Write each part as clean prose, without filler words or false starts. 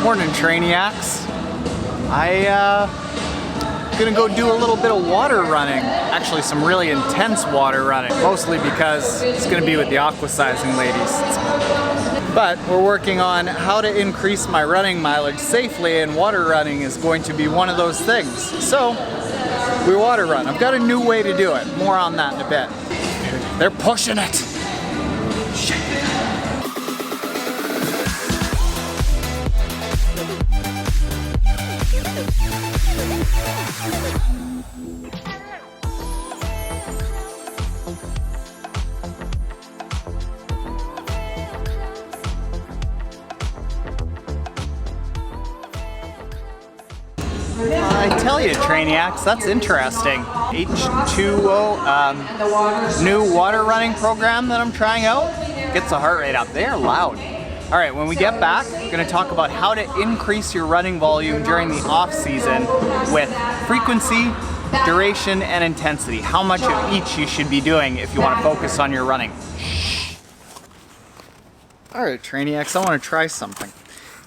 Morning, Trainiacs. Gonna go do a little bit of water running. Actually, some really intense water running, mostly because it's gonna be with the aquasizing ladies. But we're working on how to increase my running mileage safely, and water running is going to be one of those things. So, we water run. I've got a new way to do it. More on that in a bit. They're pushing it. Shit. I tell you, Trainiacs, that's interesting. H2O, new water running program that I'm trying out, gets the heart rate up. They are loud. All right, when we get back, we're gonna talk about how to increase your running volume during the off season with frequency, duration, and intensity. How much of each you should be doing if you wanna focus on your running. All right, Trainiacs, I wanna try something.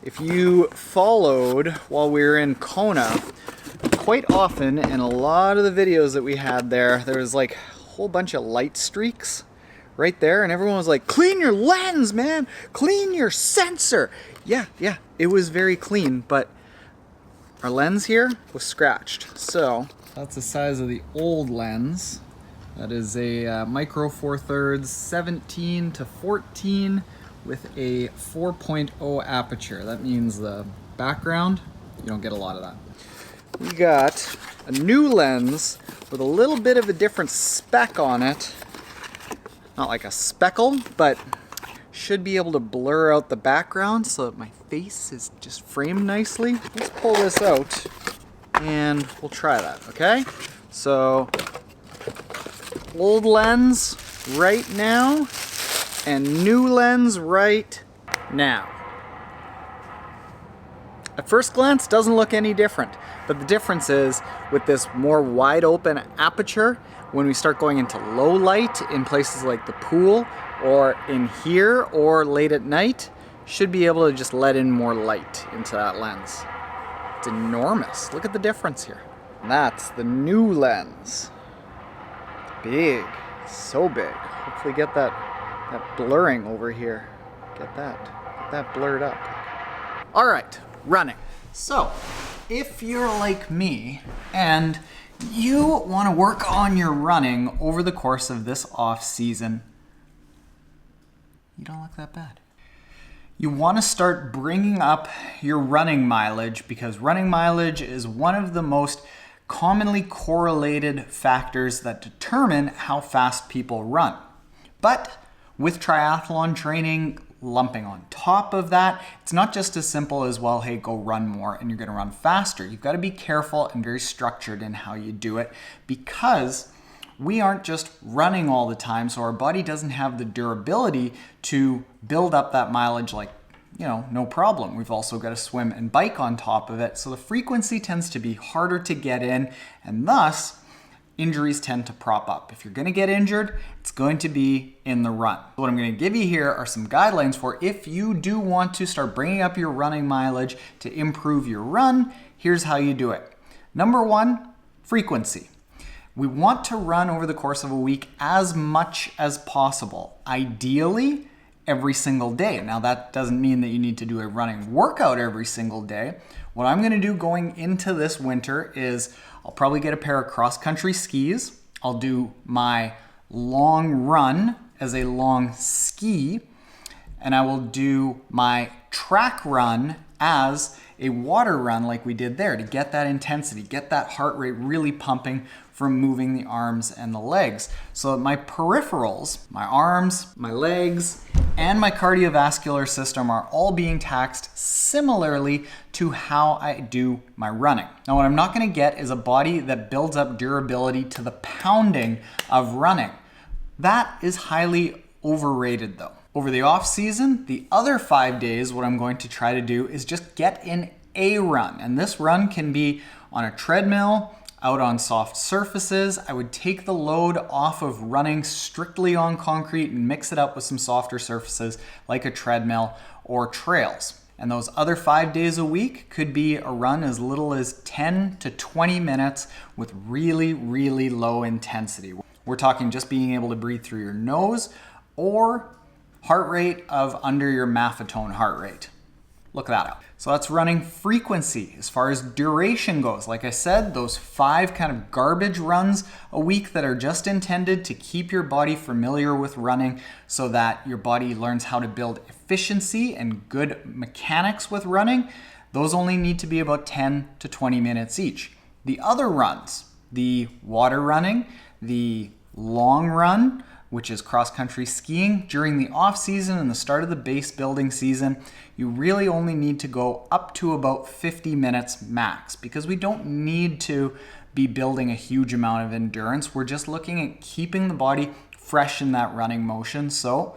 If you followed while we were in Kona, quite often in a lot of the videos that we had there was like a whole bunch of light streaks right there, and everyone was like, clean your lens, man, clean your sensor. Yeah, it was very clean, but our lens here was scratched. So that's the size of the old lens. That is a micro 4/3 17 to 14 with a 4.0 aperture. That means the background, you don't get a lot of that. We got a new lens with a little bit of a different speck on it. Not like a speckle, but should be able to blur out the background so that my face is just framed nicely. Let's pull this out and we'll try that, okay? So, old lens right now, and new lens right now. At first glance, doesn't look any different, but the difference is with this more wide open aperture, when we start going into low light in places like the pool or in here or late at night, should be able to just let in more light into that lens. It's enormous. Look at the difference here. That's the new lens. Big, so big. Hopefully get that blurring over here. Get that blurred up. All right, running. So, if you're like me and you want to work on your running over the course of this off season, you don't look that bad. You want to start bringing up your running mileage, because running mileage is one of the most commonly correlated factors that determine how fast people run. But with triathlon training lumping on top of that, it's not just as simple as, well, hey, go run more and you're gonna run faster. You've got to be careful and very structured in how you do it, because we aren't just running all the time, so our body doesn't have the durability to build up that mileage like, no problem. We've also got to swim and bike on top of it, so the frequency tends to be harder to get in, and thus injuries tend to prop up. If you're going to get injured, it's going to be in the run. What I'm going to give you here are some guidelines for if you do want to start bringing up your running mileage to improve your run. Here's how you do it. Number one, frequency. We want to run over the course of a week as much as possible. Ideally, every single day. Now, that doesn't mean that you need to do a running workout every single day. What I'm going to do going into this winter is I'll probably get a pair of cross-country skis. I'll do my long run as a long ski, and I will do my track run as a water run like we did there to get that intensity, get that heart rate really pumping from moving the arms and the legs. So that my peripherals, my arms, my legs, and my cardiovascular system are all being taxed similarly to how I do my running. Now, what I'm not gonna get is a body that builds up durability to the pounding of running. That is highly overrated though. Over the off season, the other 5 days, what I'm going to try to do is just get in a run. And this run can be on a treadmill, out on soft surfaces. I would take the load off of running strictly on concrete and mix it up with some softer surfaces like a treadmill or trails. And those other 5 days a week could be a run as little as 10 to 20 minutes with really, really low intensity. We're talking just being able to breathe through your nose or heart rate of under your maffetone heart rate. Look that up. So that's running frequency. As far as duration goes, like I said, those 5 kind of garbage runs a week that are just intended to keep your body familiar with running so that your body learns how to build efficiency and good mechanics with running, those only need to be about 10 to 20 minutes each. The other runs, the water running, the long run, which is cross-country skiing, during the off-season and the start of the base building season, you really only need to go up to about 50 minutes max because we don't need to be building a huge amount of endurance. We're just looking at keeping the body fresh in that running motion. So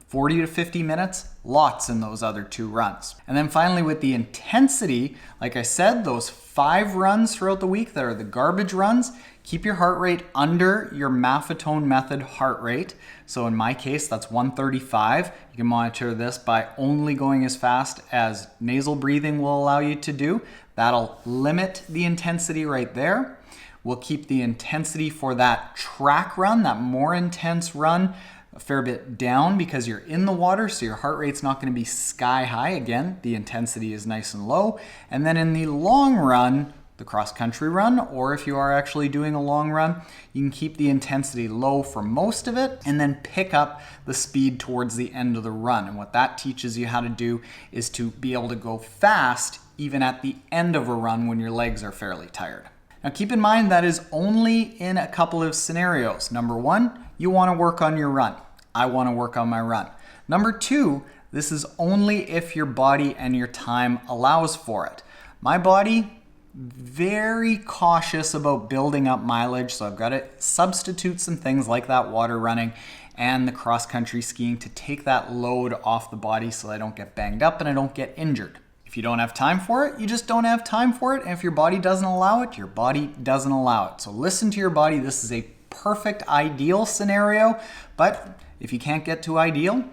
40 to 50 minutes, lots in those other 2 runs. And then finally with the intensity, like I said, those 5 runs throughout the week that are the garbage runs, keep your heart rate under your maffetone method heart rate. So in my case, that's 135. You can monitor this by only going as fast as nasal breathing will allow you to do. That'll limit the intensity right there. We'll keep the intensity for that track run, that more intense run, a fair bit down because you're in the water, so your heart rate's not going to be sky high. Again, the intensity is nice and low. And then in the long run, the cross-country run, or if you are actually doing a long run, you can keep the intensity low for most of it and then pick up the speed towards the end of the run. And what that teaches you how to do is to be able to go fast even at the end of a run when your legs are fairly tired. Now keep in mind that is only in a couple of scenarios. Number 1, you want to work on your run. I want to work on my run. Number 2, this is only if your body and your time allows for it. My body, very cautious about building up mileage, so I've got to substitute some things like that water running and the cross-country skiing to take that load off the body so I don't get banged up and I don't get injured. If you don't have time for it, you just don't have time for it. And if your body doesn't allow it, your body doesn't allow it. So listen to your body. This is a perfect ideal scenario, but if you can't get to ideal,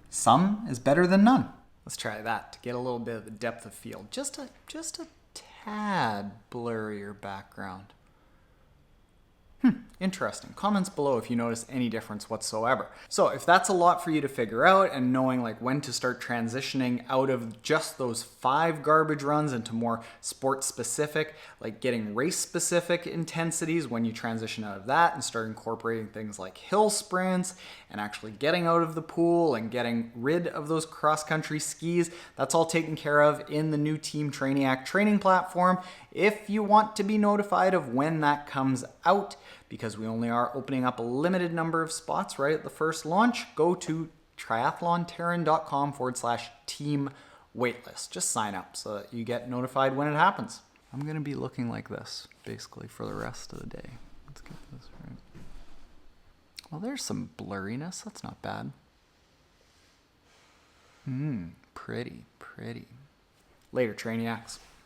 some is better than none. Let's try that to get a little bit of the depth of field. Just a tad blurrier background. Interesting. Comments below if you notice any difference whatsoever. So if that's a lot for you to figure out and knowing like when to start transitioning out of just those 5 garbage runs into more sport specific, like getting race specific intensities when you transition out of that and start incorporating things like hill sprints and actually getting out of the pool and getting rid of those cross-country skis, that's all taken care of in the new Team Trainiac training platform. If you want to be notified of when that comes out, because we only are opening up a limited number of spots right at the first launch, go to triathlontaren.com/team waitlist. Just sign up so that you get notified when it happens. I'm going to be looking like this basically for the rest of the day. Let's get this right. Well, there's some blurriness. That's not bad. Pretty. Later, Trainiacs.